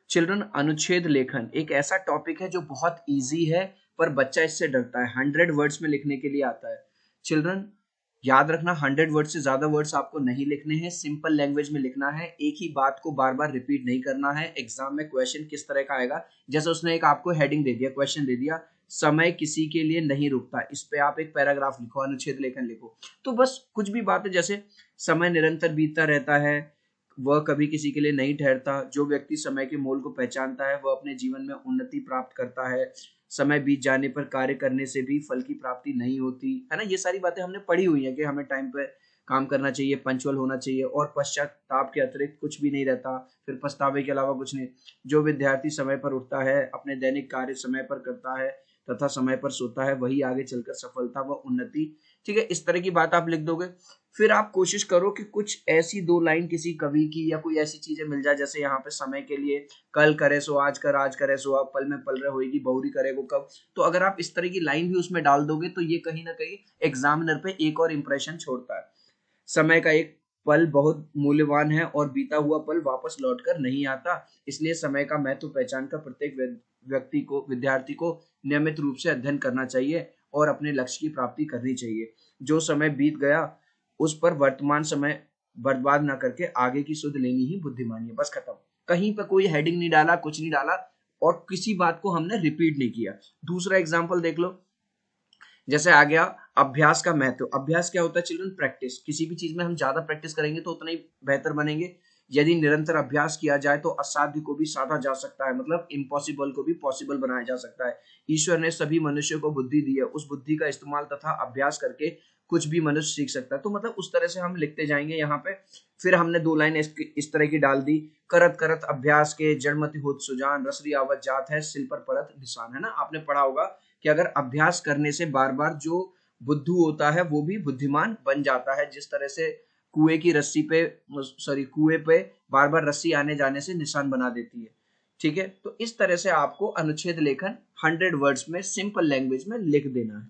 Children, अनुच्छेद लेखन एक ऐसा टॉपिक है जो बहुत इजी है, पर बच्चा इससे डरता है। 100 वर्ड्स में लिखने के लिए आता है। चिल्ड्रन, याद रखना 100 वर्ड से ज्यादा वर्ड्स आपको नहीं लिखने हैं, सिंपल लैंग्वेज में लिखना है, एक ही बात को बार बार रिपीट नहीं करना है। एग्जाम में क्वेश्चन किस तरह का आएगा, जैसे उसने एक आपको हेडिंग दे दिया, क्वेश्चन दे दिया, समय किसी के लिए नहीं रुकता, इस पे आप एक पैराग्राफ लिखो, अनुच्छेद लेखन लिखो। तो बस कुछ भी बात है, जैसे समय निरंतर बीतता रहता है, वह कभी किसी के लिए नहीं ठहरता, जो व्यक्ति समय के मोल को पहचानता है वह अपने जीवन में उन्नति प्राप्त करता है, समय बीत जाने पर कार्य करने से भी फल की प्राप्ति नहीं होती है ना। ये सारी बातें हमने पढ़ी हुई है कि हमें टाइम पे काम करना चाहिए, पंचुअल होना चाहिए, और पश्चाताप के अतिरिक्त कुछ भी नहीं रहता, फिर पछतावे के अलावा कुछ नहीं। जो विद्यार्थी समय पर उठता है, अपने दैनिक कार्य समय पर करता है तथा समय पर सोता है, वही आगे चलकर सफलता व उन्नति, ठीक है, इस तरह की बात आप लिख दोगे। फिर आप कोशिश करो कि कुछ ऐसी 2 लाइन किसी कवि की या कोई ऐसी चीजें मिल जाए, जैसे यहाँ पे समय के लिए, कल करे सो आज कर, आज करे सो अब, पल में पल रहे होएगी बहुरी करे वो कब। तो अगर आप इस तरह की लाइन भी उसमें डाल दोगे तो ये कहीं ना कहीं एग्जामिनर पे एक और इंप्रेशन छोड़ता है। समय का एक पल बहुत मूल्यवान है और बीता हुआ पल वापस लौटकर नहीं आता, इसलिए समय का महत्व पहचान कर प्रत्येक व्यक्ति को, विद्यार्थी को नियमित रूप से अध्ययन करना चाहिए और अपने लक्ष्य की प्राप्ति करनी चाहिए। जो समय बीत गया उस पर वर्तमान समय बर्बाद ना करके आगे की सुध लेनी ही बुद्धिमानी है। बस खत्म। कहीं पर कोई हेडिंग नहीं डाला, कुछ नहीं डाला, और किसी बात को हमने रिपीट नहीं किया। दूसरा एग्जांपल देख लो, जैसे आ गया अभ्यास का महत्व। अभ्यास क्या होता है चिल्ड्रन? प्रैक्टिस। किसी भी चीज में हम ज्यादा प्रैक्टिस करेंगे तो उतना ही बेहतर बनेंगे। यदि निरंतर अभ्यास किया जाए तो असाध्य को भी साधा जा सकता है, मतलब इम्पॉसिबल को भी पॉसिबल बनाया जा सकता है। ईश्वर ने सभी मनुष्यों को बुद्धि दी है, उस बुद्धि का इस्तेमाल तथा अभ्यास करके कुछ भी मनुष्य सीख सकता है। तो मतलब उस तरह से हम लिखते जाएंगे यहाँ पे। फिर हमने 2 लाइन इस तरह की डाल दी, करत करत अभ्यास के जड़मति होत सुजान, रसरी आवत जात है सिल पर परत निशान, है ना। आपने पढ़ा होगा कि अगर अभ्यास करने से बार बार जो बुद्धू होता है वो भी बुद्धिमान बन जाता है। जिस तरह से कुएं की रस्सी पे, सॉरी, कुएं पे बार बार रस्सी आने जाने से निशान बना देती है, ठीक है। तो इस तरह से आपको अनुच्छेद लेखन 100 वर्ड्स में सिंपल लैंग्वेज में लिख देना है।